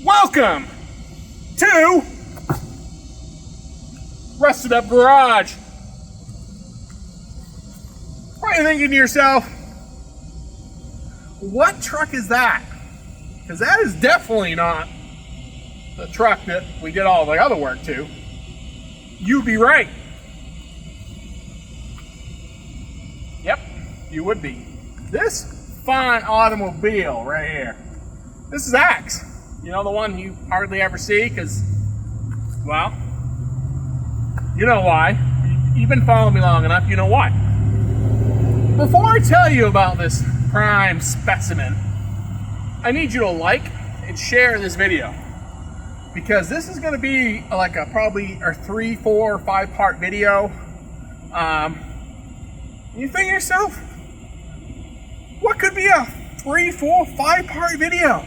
Welcome to Rusted Up Garage. What are you thinking to yourself? What truck is that? Because that is definitely not the truck that we did all the other work to. You'd be right. Yep, you would be. This fine automobile right here. This is Axe. You know, the one you hardly ever see because, well, you know why. You've been following me long enough, you know why. Before I tell you about this prime specimen, I need you to like and share this video. Because this is going to be like probably a 3, 4, or 5 part video. You think to yourself, what could be a 3, 4, 5 part video?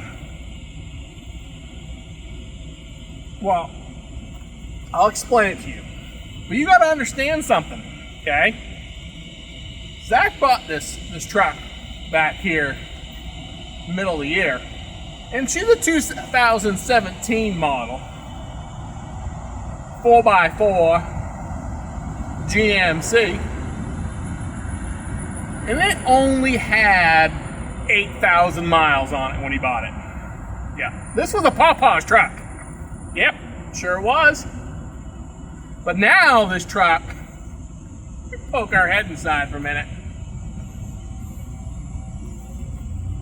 Well, I'll explain it to you. But you got to understand something, okay? Zach bought this truck back here middle of the year. And she's a 2017 model 4x4 GMC. And it only had 8,000 miles on it when he bought it. Yeah, this was a Pawpaw's truck. Yep, sure was. But now this truck, poke our head inside for a minute.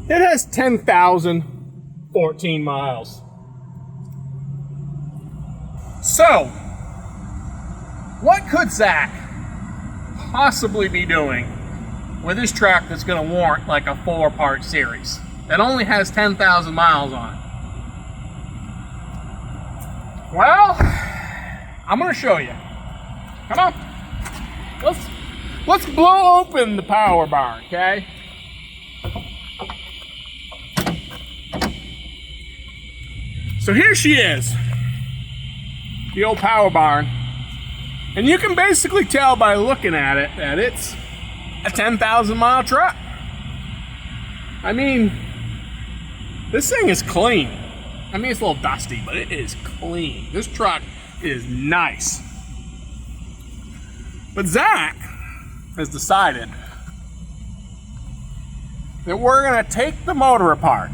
It has 10,014 miles. So, what could Zach possibly be doing with this truck that's going to warrant like a 4-part series that only has 10,000 miles on it? Well, I'm going to show you. Come on. Let's blow open the power barn, okay? So here she is, the old power barn. And you can basically tell by looking at it that it's a 10,000 mile truck. I mean, this thing is clean. I mean, it's a little dusty, but it is clean. This truck is nice. But Zach has decided that we're gonna take the motor apart.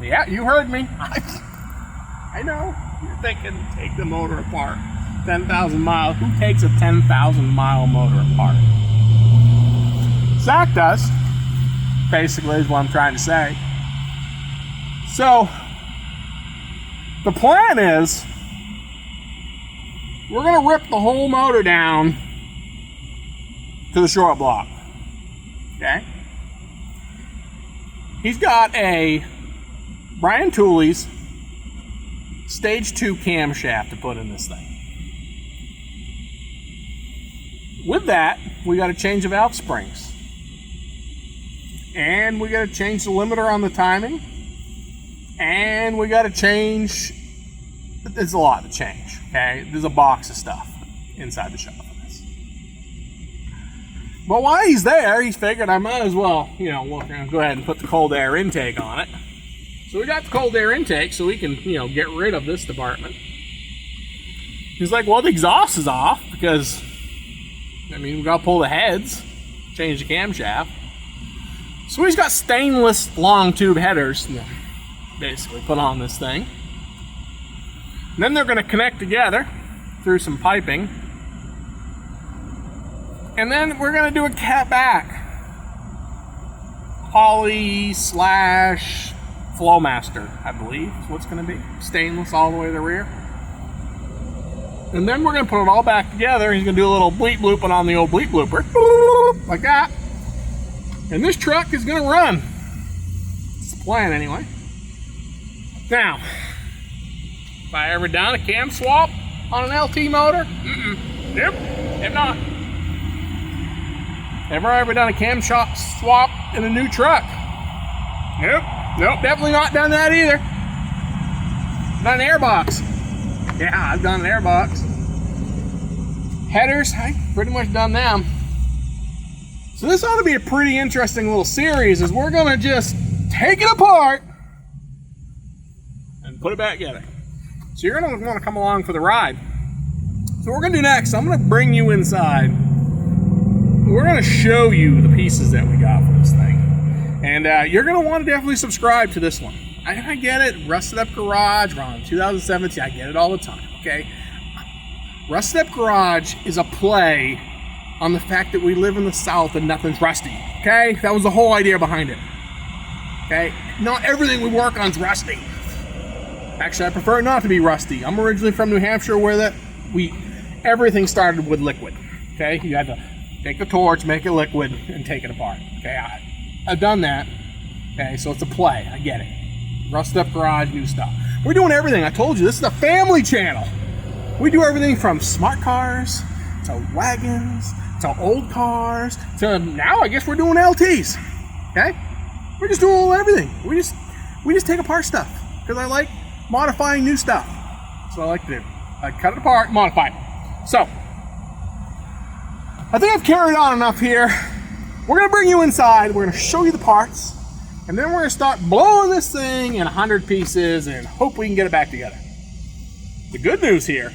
Yeah, you heard me. I know. You're thinking, take the motor apart. 10,000 miles. Who takes a 10,000 mile motor apart? Zach does. Basically, is what I'm trying to say. So, the plan is, we're going to rip the whole motor down to the short block. Okay? He's got a Brian Tooley's Stage 2 camshaft to put in this thing. With that, we got to change the valve springs. And we got to change the limiter on the timing. And we got to change... There's a lot to change, okay? There's a box of stuff inside the shop for this. But while he's there, he figured I might as well, we're going to go ahead and put the cold air intake on it. So we got the cold air intake so we can, get rid of this department. He's like, well, the exhaust is off because, we got to pull the heads, change the camshaft. So he's got stainless long tube headers, basically put on this thing. And then they're going to connect together through some piping. And then we're going to do a cat back. Poly / Flowmaster, I believe, is what's going to be. Stainless all the way to the rear. And then we're going to put it all back together. He's going to do a little bleep blooping on the old bleep blooper. Like that. And this truck is going to run. It's the plan anyway. Now, have I ever done a cam swap on an LT motor? Nope, have not. Ever done a cam swap in a new truck? Nope, definitely not done that either. Done an airbox. Yeah, I've done an airbox. Headers, I pretty much done them. So this ought to be a pretty interesting little series, as we're gonna just take it apart and put it back together. So you're gonna wanna come along for the ride. So what we're gonna do next, I'm gonna bring you inside. We're gonna show you the pieces that we got for this thing. And you're gonna wanna definitely subscribe to this one. I get it, Rusted Up Garage, around 2017, I get it all the time, okay? Rusted Up Garage is a play on the fact that we live in the South and nothing's rusty, okay? That was the whole idea behind it, okay? Not everything we work on is rusty. Actually, I prefer it not to be rusty. I'm originally from New Hampshire where everything started with liquid, okay? You had to take the torch, make it liquid, and take it apart, okay? I've done that, okay? So it's a play, I get it. Rusted Up Garage, new stuff. We're doing everything. I told you, this is a family channel. We do everything from smart cars to wagons to old cars to now I guess we're doing LTs. Okay? We're just doing a little everything. We just take apart stuff because I like modifying new stuff. That's what I like to do. I cut it apart, modify it. So I think I've carried on enough here. We're gonna bring you inside. We're gonna show you the parts. And then we're gonna start blowing this thing in 100 pieces and hope we can get it back together. The good news here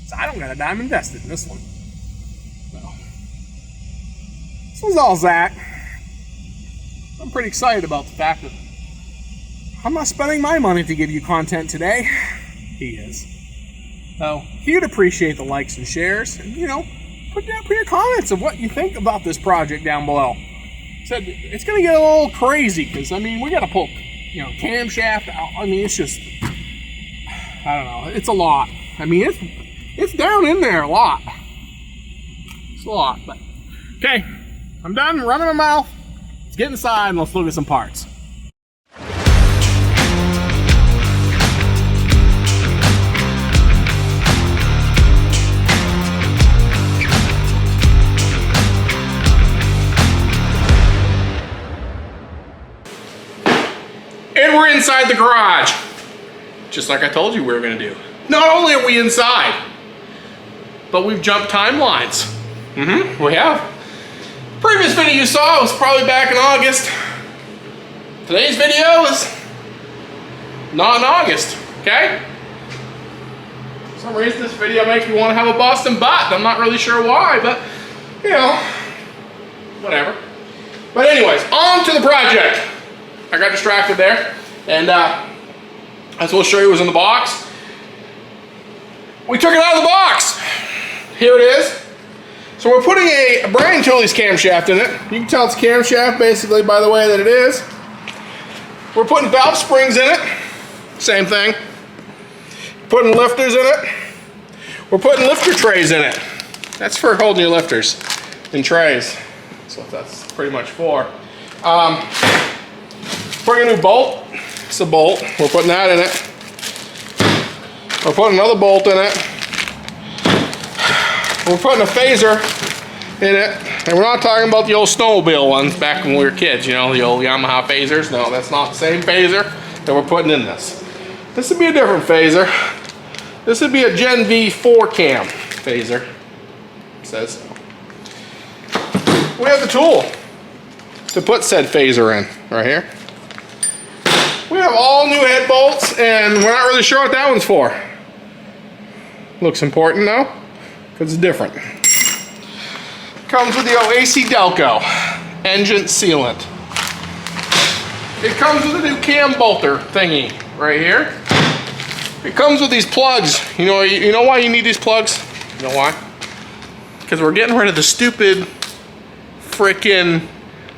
is I don't got a dime invested in this one. So, this one's all Zach. I'm pretty excited about the fact that I'm not spending my money to give you content today. He is. So, he'd appreciate the likes and shares. And, you know, put your comments of what you think about this project down below. Said it's gonna get a little crazy because I mean we gotta pull, you know, camshaft out. I mean it's just, I don't know. It's a lot. I mean it's down in there a lot. It's a lot, but okay. I'm done running my mouth. Let's get inside and let's look at some parts. And we're inside the garage, just like I told you we were gonna do. Not only are we inside, but we've jumped timelines. We have. Previous video you saw was probably back in August. Today's video is not in August, okay? For some reason this video makes me want to have a Boston butt. I'm not really sure why, but you know, whatever. But anyways, on to the project. I got distracted there, and as we'll show you was in the box. We took it out of the box. Here it is. So we're putting a Brian Tooley's camshaft in it. You can tell it's camshaft basically by the way that it is. We're putting valve springs in it. Same thing. Putting lifters in it. We're putting lifter trays in it. That's for holding your lifters and trays. That's what that's pretty much for. Putting a new bolt. It's a bolt. We're putting that in it. We're putting another bolt in it. We're putting a phaser in it. And we're not talking about the old snowmobile ones back when we were kids, you know, the old Yamaha phasers. No, that's not the same phaser that we're putting in this. This would be a different phaser. This would be a Gen V 4 cam phaser. It says so. We have the tool to put said phaser in, right here. We have all new head bolts, and we're not really sure what that one's for. Looks important though, because it's different. Comes with the OAC Delco engine sealant. It comes with a new cam bolter thingy right here. It comes with these plugs. You know why you need these plugs? You know why? Because we're getting rid of the stupid frickin'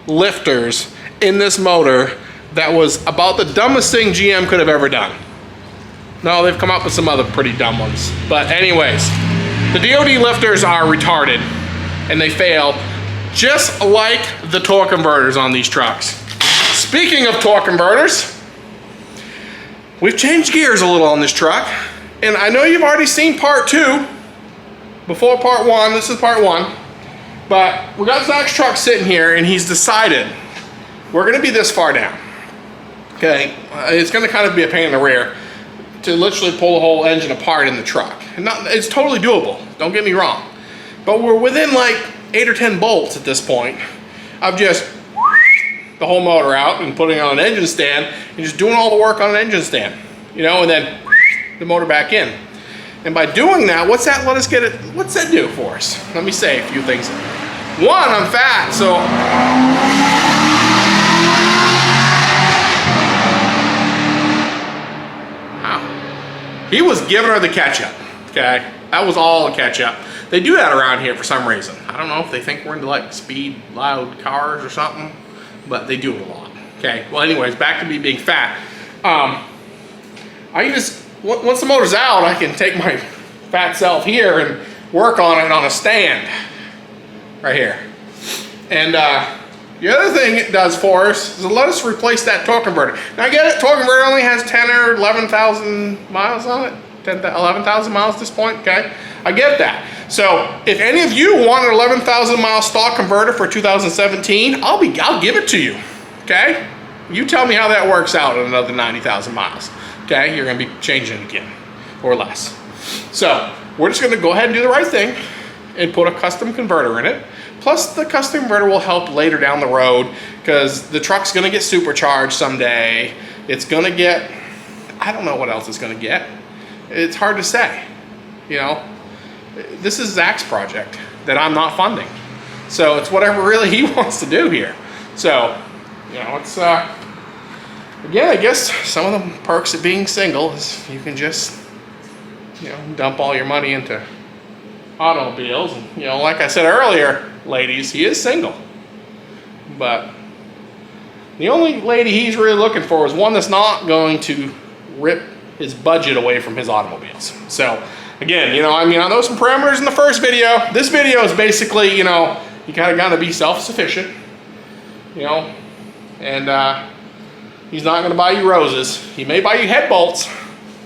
lifters in this motor that was about the dumbest thing GM could have ever done. No, they've come up with some other pretty dumb ones. But anyways, the DOD lifters are retarded and they fail just like the torque converters on these trucks. Speaking of torque converters, we've changed gears a little on this truck. And I know you've already seen part 2 before part 1. This is part 1. But we got Zach's truck sitting here and he's decided we're gonna be this far down. Okay, it's gonna kind of be a pain in the rear to literally pull the whole engine apart in the truck. And it's totally doable, don't get me wrong. But we're within like 8 or 10 bolts at this point of just the whole motor out and putting it on an engine stand and just doing all the work on an engine stand. you know, and then the motor back in. And by doing that, what's that let us get it, what's that do for us? Let me say a few things. One, I'm fat, so wow. He was giving her the catch-up, okay? That was all the catch-up. They do that around here for some reason. I don't know if they think we're into like speed, loud cars or something, but they do it a lot. Okay, well anyways, back to me being fat. I just, once the motor's out, I can take my fat self here and work on it on a stand, right here. And the other thing it does for us is it let us replace that torque converter. Now I get it, torque converter only has 10 or 11,000 miles on it. 11,000 miles at this point, okay? I get that. So if any of you want an 11,000 mile stock converter for 2017, I'll give it to you, okay? You tell me how that works out at another 90,000 miles, okay? You're gonna be changing it again, or less. So we're just gonna go ahead and do the right thing and put a custom converter in it. Plus the custom converter will help later down the road because the truck's gonna get supercharged someday. It's gonna get, I don't know what else it's gonna get. It's hard to say, you know. This is Zach's project that I'm not funding. So it's whatever really he wants to do here. So, you know, it's, again, I guess some of the perks of being single is you can just, you know, dump all your money into automobiles. And, you know, like I said earlier, ladies, he is single. But the only lady he's really looking for is one that's not going to rip his budget away from his automobiles. So again, you know, I mean, I know some parameters in the first video. This video is basically, you know, you kind of got to be self-sufficient, you know, and he's not going to buy you roses. He may buy you head bolts,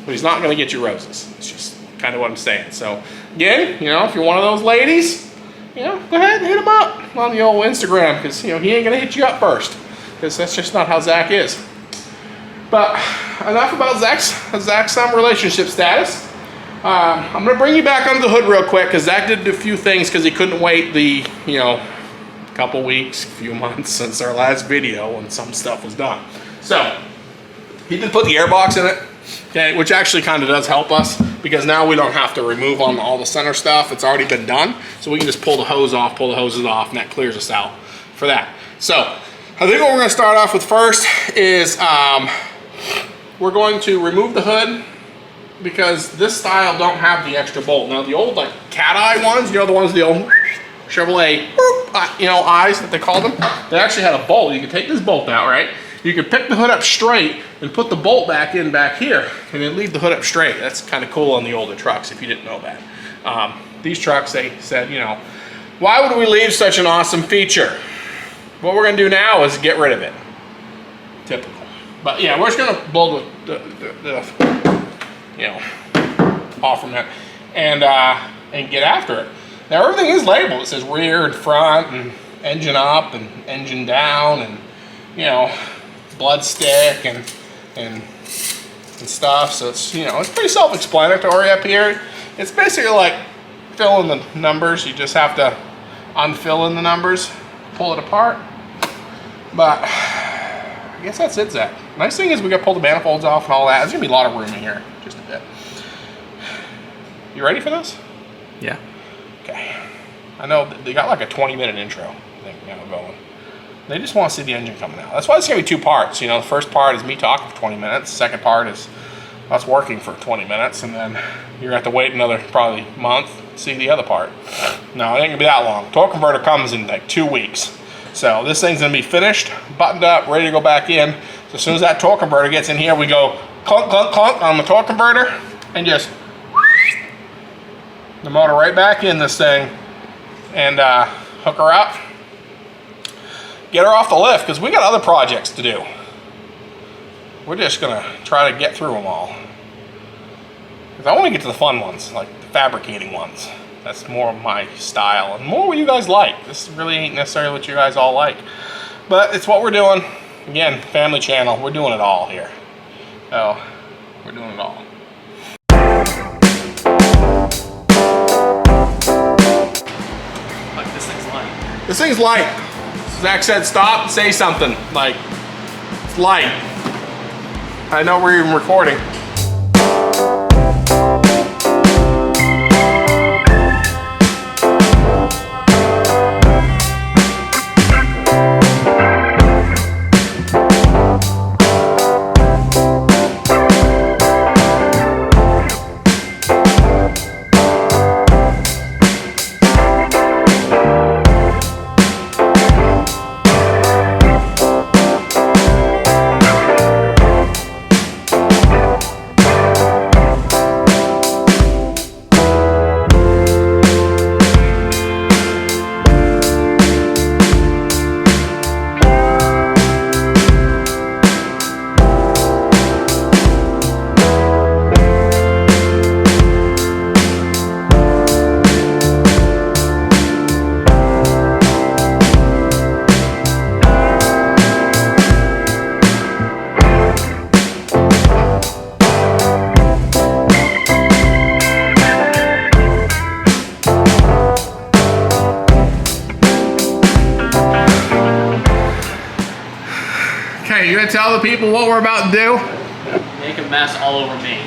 but he's not going to get you roses. It's just kind of what I'm saying. So again, you know, if you're one of those ladies, you know, go ahead and hit him up on the old Instagram because, you know, he ain't going to hit you up first because that's just not how Zach is. But enough about Zach's relationship status. I'm gonna bring you back under the hood real quick because Zach did a few things because he couldn't wait the, you know, couple weeks, few months since our last video when some stuff was done. So he did put the airbox in it, okay, which actually kind of does help us because now we don't have to remove all the center stuff. It's already been done, so we can just pull the hose off, pull the hoses off, and that clears us out for that. So I think what we're gonna start off with first is we're going to remove the hood because this style don't have the extra bolt. Now the old like cat eye ones, you know, the ones the old Chevrolet, you know, eyes that they call them, they actually had a bolt. You can take this bolt out, right? You can pick the hood up straight and put the bolt back in back here and then leave the hood up straight. That's kind of cool on the older trucks if you didn't know that. These trucks, they said, you know, why would we leave such an awesome feature? What we're gonna do now is get rid of it. Typical. But yeah, we're just gonna blow the you know, off from that and get after it. Now everything is labeled. It says rear and front and engine up and engine down and, you know, blood stick and stuff. So it's, you know, it's pretty self-explanatory up here. It's basically like filling the numbers. You just have to unfill in the numbers, pull it apart. But I guess that's it, Zach. Nice thing is we got to pull the manifolds off and all that. There's gonna be a lot of room in here, just a bit. You ready for this? Yeah. Okay. I know they got like a 20-minute intro, I think, you know, going. They just want to see the engine coming out. That's why it's gonna be two parts. You know, the first part is me talking for 20 minutes. The second part is us working for 20 minutes, and then you're gonna have to wait another probably month to see the other part. No, it ain't gonna be that long. Torque converter comes in like 2 weeks. So this thing's gonna be finished, buttoned up, ready to go back in. So as soon as that torque converter gets in here, we go clunk, clunk, clunk on the torque converter and just the motor right back in this thing and hook her up. Get her off the lift because we got other projects to do. We're just gonna try to get through them all. Because I want to get to the fun ones, like the fabricating ones. That's more of my style and more what you guys like. This really ain't necessarily what you guys all like. But it's what we're doing. Again, family channel, we're doing it all here. So, we're doing it all. Like, this thing's light. This thing's light. Zach said stop and say something. Like, it's light. I know we're even recording. gonna tell the people what we're about to do? Make a mess all over me.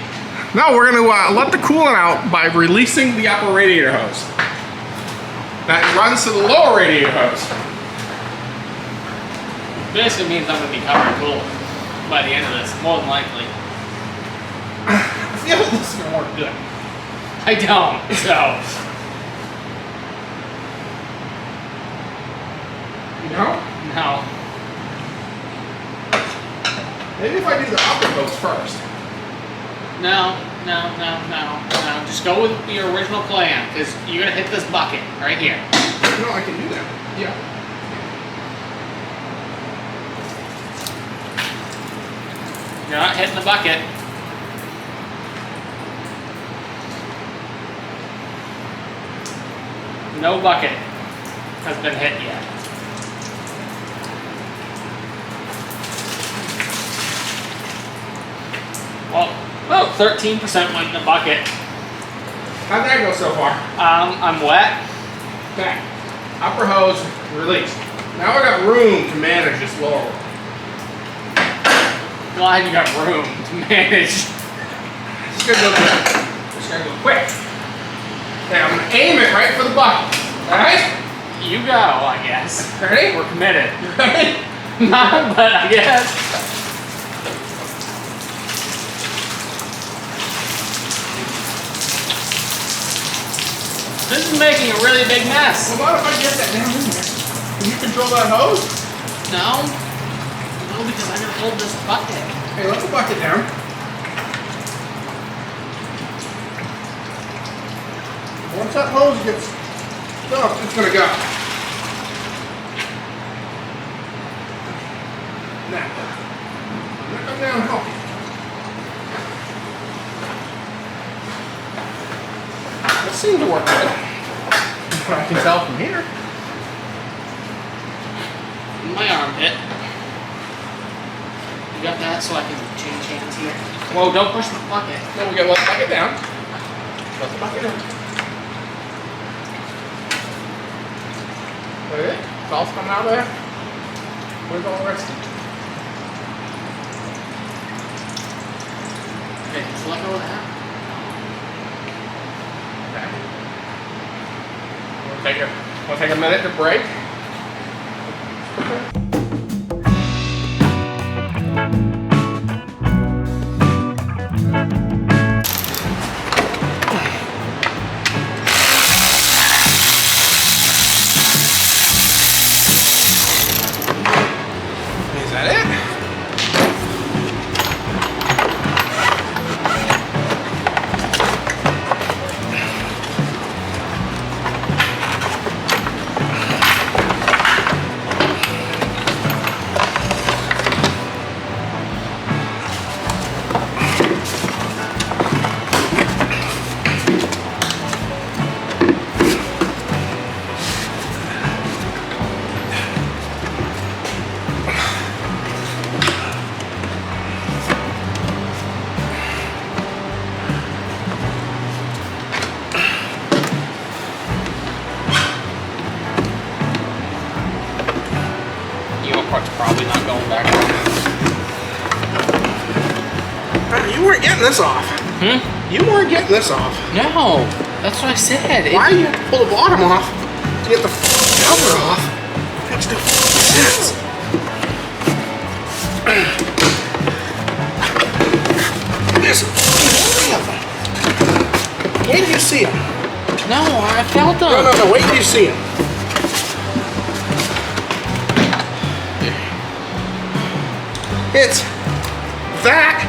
No, we're gonna let the coolant out by releasing the upper radiator hose. That runs to the lower radiator hose. Basically means I'm gonna be covered in coolant by the end of this, more than likely. I feel like this is gonna work good. I don't, so. You know? No. Maybe if I do the upper hose first. No. Just go with your original plan, because you're gonna hit this bucket right here. No, I can do that. Yeah. You're not hitting the bucket. No bucket has been hit yet. Well, about 13% went in the bucket. How'd that go so far? I'm wet. Okay. Upper hose released. Now I got room to manage this lower one. Glad you got room to manage. It's gonna go quick. It's gonna go quick. Okay, I'm gonna aim it right for the bucket. Alright? You go, I guess. Ready? We're committed. Ready? No, but I guess. This is making a really big mess. Well, what if I get that down in there? Can you control that hose? No? No, because I'm gonna hold this bucket. Hey, let the bucket down. Once that hose gets stuffed, it's gonna go. Now, come down and help you. It seemed to work good. What I can tell from here. My armpit. You got that so I can change hands here? Whoa, don't push the bucket. Then we gotta let the bucket down. Let the bucket down. Okay, salt's coming out of there. Where's all the rest of it? Okay, so let go of that. Okay. We'll take a minute to break. Is that it? Your part's probably not going back on. You weren't getting this off. You weren't getting this off. No, that's what I said. Why do you have to pull the bottom off to get the cover off? Makes no sense. There's three of them. Wait till you see them. No, I felt them. No. Wait till you see them. It's that,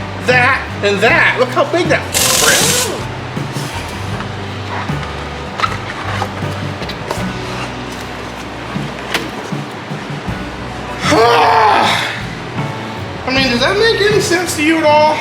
and that. Look how big that is. I mean, does that make any sense to you at all?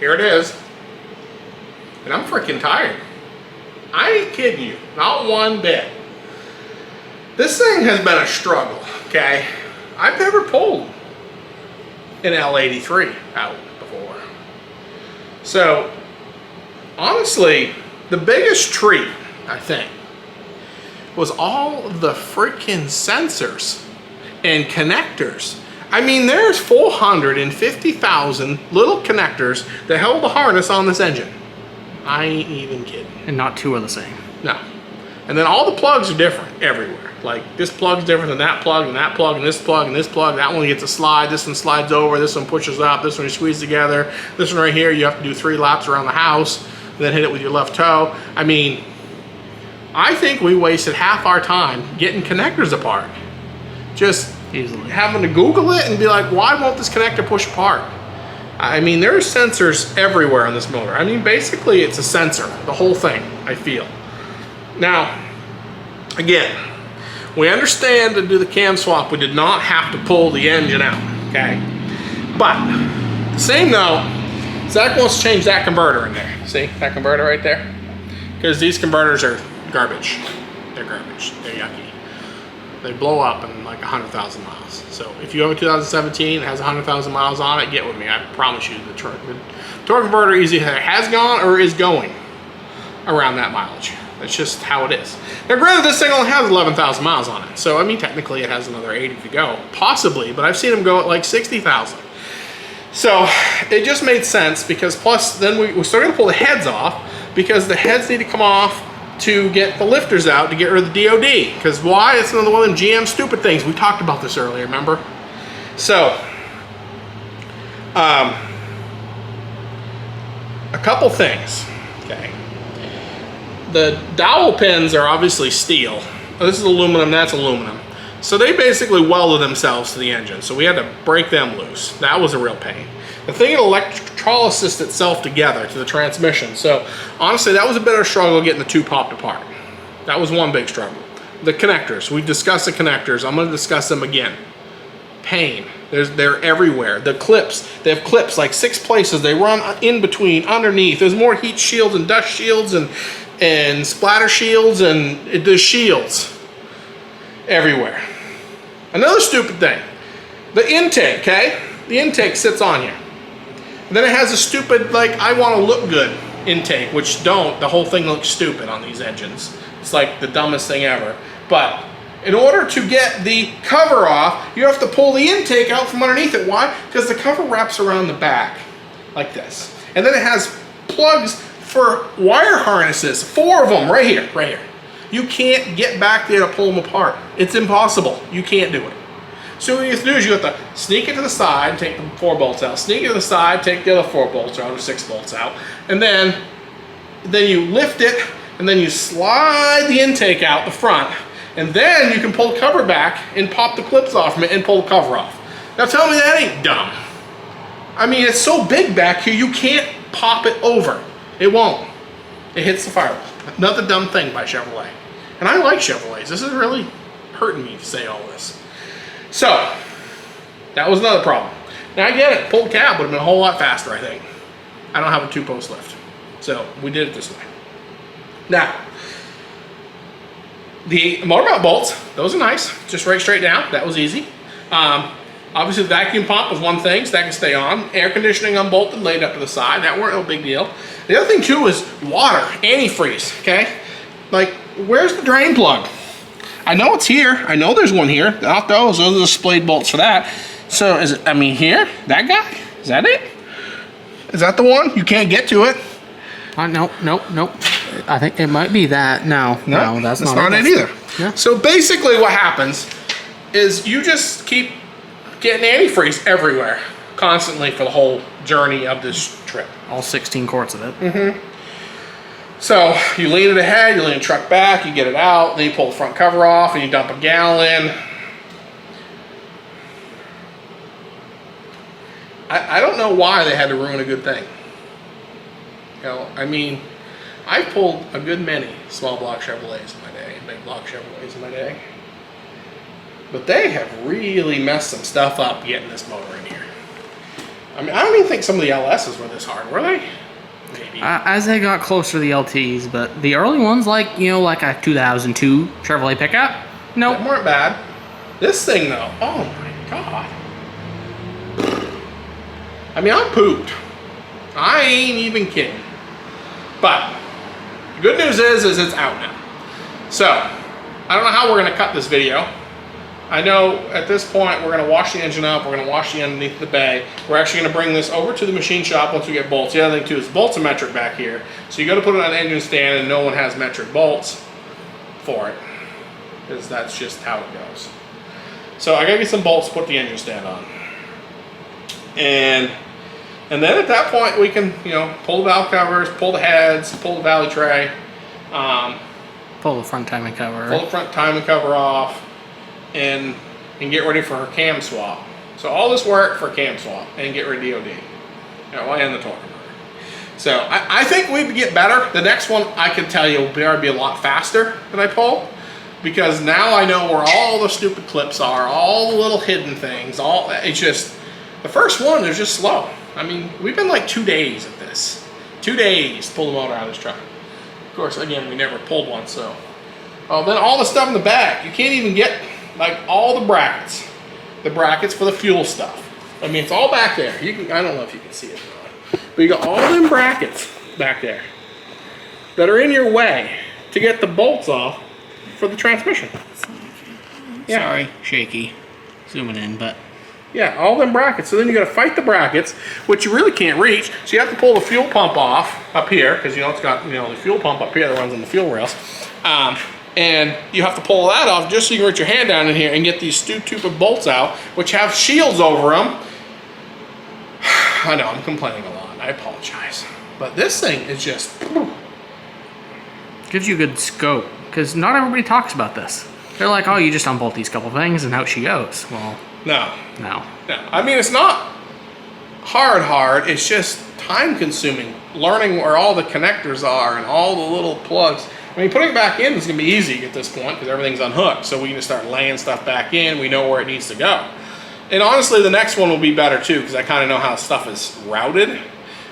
Here it is. And I'm freaking tired. I ain't kidding you, not one bit. This thing has been a struggle, okay? I've never pulled an L83 out before. So, honestly, the biggest treat, I think, was all of the freaking sensors and connectors. I mean, there's 450,000 little connectors that held the harness on this engine. I ain't even kidding. And not two are the same. No. And then all the plugs are different everywhere. Like this plug's different than that plug, and that plug, and this plug, and this plug. That one gets a slide, this one slides over, this one pushes up, this one you squeeze together. This one right here, you have to do 3 laps around the house, and then hit it with your left toe. I mean, I think we wasted half our time getting connectors apart. Just Easily. having to Google it and be like, why won't this connector push apart? I mean, there's sensors everywhere on this motor. I mean, basically it's a sensor, the whole thing, I feel. Now, again, we understand to do the cam swap, we did not have to pull the engine out, okay? But, same note, Zach wants to change that converter in there. See, that converter right there? Because these converters are garbage. They're garbage, they're yucky. They blow up in like 100,000 miles. So if you have a 2017, it has 100,000 miles on it, get with me. I promise you the torque converter either has gone or is going around that mileage. That's just how it is. Now granted, this thing only has 11,000 miles on it. So I mean, technically it has another 80 to go, possibly, but I've seen them go at like 60,000. So it just made sense because plus then we're still gonna pull the heads off because the heads need to come off to get the lifters out to get rid of the DOD. Because why? It's another one of them GM stupid things. We talked about this earlier, remember? So, a couple things, okay? The dowel pins are obviously steel. This is aluminum, that's aluminum. So they basically welded themselves to the engine. So we had to break them loose. That was a real pain. The thing electrolysis itself together to the transmission. So honestly, that was a bit of a struggle getting the two popped apart. That was one big struggle. The connectors, we discussed the connectors. I'm gonna discuss them again. Pain, they're everywhere. The clips, they have clips like 6 places. They run in between, underneath. There's more heat shields and dust shields and splatter shields and there's shields everywhere. Another stupid thing, the intake, okay? The intake sits on here. And then it has a stupid, like, I want to look good intake, which don't. The whole thing looks stupid on these engines. It's like the dumbest thing ever. But in order to get the cover off, you have to pull the intake out from underneath it. Why? Because the cover wraps around the back like this. And then it has plugs for wire harnesses. 4 of them right here, right here. You can't get back there to pull them apart. It's impossible. You can't do it. So what you have to do is you have to sneak it to the side, take the 4 bolts out, sneak it to the side, take the other 4 bolts out or 6 bolts out, and then you lift it, and then you slide the intake out the front, and then you can pull the cover back and pop the clips off from it and pull the cover off. Now tell me that ain't dumb. I mean, it's so big back here, you can't pop it over. It won't. It hits the firewall. Another dumb thing by Chevrolet. And I like Chevrolets. This is really hurting me to say all this. So, that was another problem. Now I get it, pulled cab would have been a whole lot faster, I think. I don't have a 2-post lift. So, we did it this way. Now, the motor mount bolts, those are nice. Just right straight down, that was easy. Obviously the vacuum pump was one thing, so that can stay on. Air conditioning unbolted, laid up to the side, that weren't no big deal. The other thing too is water, antifreeze, okay? Like, where's the drain plug? I know it's here. I know there's one here. Not those are the splayed bolts for that. So is it, I mean, here? That guy? Is that it? Is that the one? You can't get to it. Nope. I think it might be that. No, that's not it either. Yeah. So basically what happens is you just keep getting antifreeze everywhere, constantly for the whole journey of this trip. All 16 quarts of it. Mm-hmm. So you lean it ahead, you lean the truck back, you get it out, then you pull the front cover off and you dump a gallon. I don't know why they had to ruin a good thing. You know, I mean, I pulled a good many small block Chevrolets in my day, big block Chevrolets in my day. But they have really messed some stuff up getting this motor in here. I mean, I don't even think some of the LSs were this hard, were they? Maybe. As I got closer to the LTs, but the early ones, like, you know, like a 2002 Chevrolet pickup, nope. They weren't bad. This thing, though, oh my God. I mean, I'm pooped. I ain't even kidding. But the good news is it's out now. So, I don't know how we're gonna cut this video. I know at this point we're gonna wash the engine up, we're gonna wash the underneath the bay. We're actually gonna bring this over to the machine shop once we get bolts. The other thing too is bolts are metric back here. So you gotta put it on an engine stand and no one has metric bolts for it. Because that's just how it goes. So I gotta get some bolts to put the engine stand on. And then at that point we can, you know, pull the valve covers, pull the heads, pull the valley tray. Pull the front timing cover. Pull the front timing cover off. And get ready for her cam swap. So all this work for a cam swap and get rid of DOD. And the torque converter. So I think we get better. The next one I can tell you will be a lot faster than I pull, because now I know where all the stupid clips are, all the little hidden things. It's just the first one is just slow. I mean, we've been like 2 days at this. 2 days to pull the motor out of this truck. Of course, again, we never pulled one, so. Oh, then all the stuff in the back, you can't even get. Like all the brackets for the fuel stuff. I mean, it's all back there. You can, I don't know if you can see it or not, but you got all them brackets back there that are in your way to get the bolts off for the transmission. Yeah. Sorry, shaky. Zooming in, but yeah, all them brackets. So then you got to fight the brackets, which you really can't reach. So you have to pull the fuel pump off up here because you know it's got the fuel pump up here that runs on the fuel rails. And you have to pull that off just so you can reach your hand down in here and get these stupid bolts out, which have shields over them. I know, I'm complaining a lot. I apologize. But this thing is just... gives you good scope, because not everybody talks about this. They're like, oh, you just unbolt these couple things and out she goes. Well, no. No. I mean, it's not hard. It's just time-consuming. Learning where all the connectors are and all the little plugs. I mean, putting it back in is going to be easy at this point because everything's unhooked. So we can just start laying stuff back in. We know where it needs to go. And honestly, the next one will be better too because I kind of know how stuff is routed.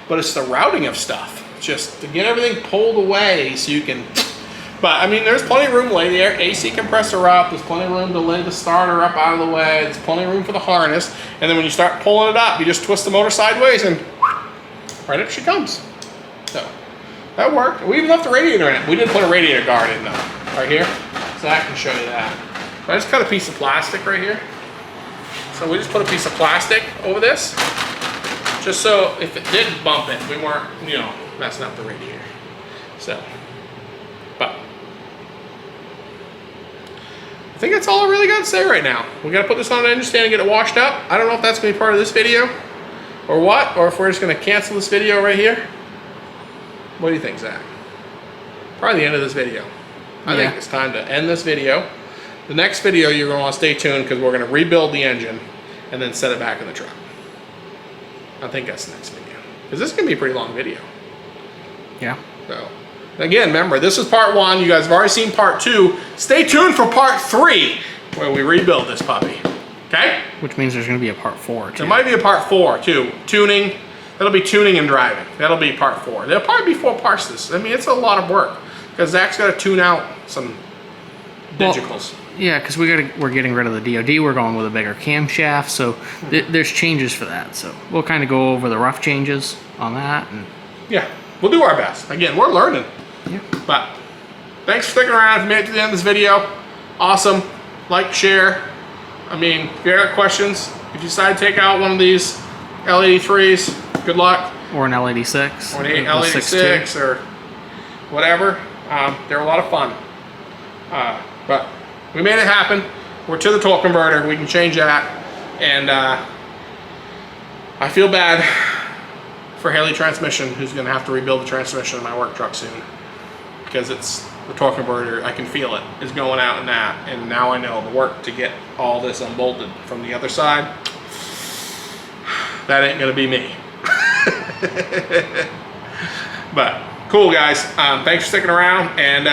But it's the routing of stuff. Just to get everything pulled away so you can... But, I mean, there's plenty of room to lay the AC compressor up. There's plenty of room to lay the starter up out of the way. There's plenty of room for the harness. And then when you start pulling it up, you just twist the motor sideways and right up she comes. So... that worked. We even left the radiator in it. We did put a radiator guard in though, right here. So I can show you that. So I just cut a piece of plastic right here. So we just put a piece of plastic over this, just so if it did bump it, we weren't, messing up the radiator. So, but I think that's all I really got to say right now. We got to put this on an engine stand and get it washed up. I don't know if that's going to be part of this video or what, or if we're just going to cancel this video right here. What do you think, Zach? Probably the end of this video. I think it's time to end this video. The next video, you're going to want to stay tuned because we're going to rebuild the engine and then set it back in the truck. I think that's the next video. Because this is going to be a pretty long video. Yeah. So, again, remember, this is part 1. You guys have already seen part 2. Stay tuned for part 3 where we rebuild this puppy. Okay? Which means there's going to be a part 4 too. There might be a part 4 too. Tuning. That'll be tuning and driving. That'll be part 4. There'll probably be 4 parts to this. I mean, it's a lot of work because Zach's got to tune out some digicals. Well, yeah, because we're getting rid of the DOD. We're going with a bigger camshaft, so there's changes for that. So we'll kind of go over the rough changes on that. And yeah, we'll do our best. Again, we're learning. Yeah. But thanks for sticking around. If you made it to the end of this video, awesome. Like, share. I mean, if you got questions, if you decide to take out one of these L83s, good luck. Or an L86. Or an L86 or whatever. They're a lot of fun. But we made it happen. We're to the torque converter. We can change that. And I feel bad for Haley Transmission, who's going to have to rebuild the transmission in my work truck soon. Because it's the torque converter, I can feel it, is going out in that. And now I know the work to get all this unbolted from the other side. That ain't going to be me. But cool, guys. Thanks for sticking around, and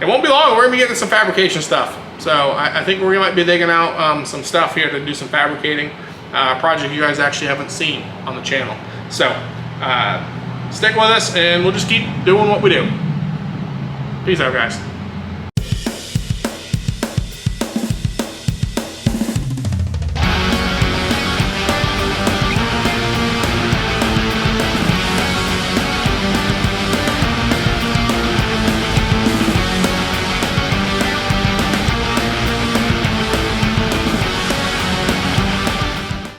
it won't be long. We're gonna be getting some fabrication stuff. So I think we might be digging out some stuff here to do some fabricating. project you guys actually haven't seen on the channel. So stick with us and we'll just keep doing what we do. Peace out, guys.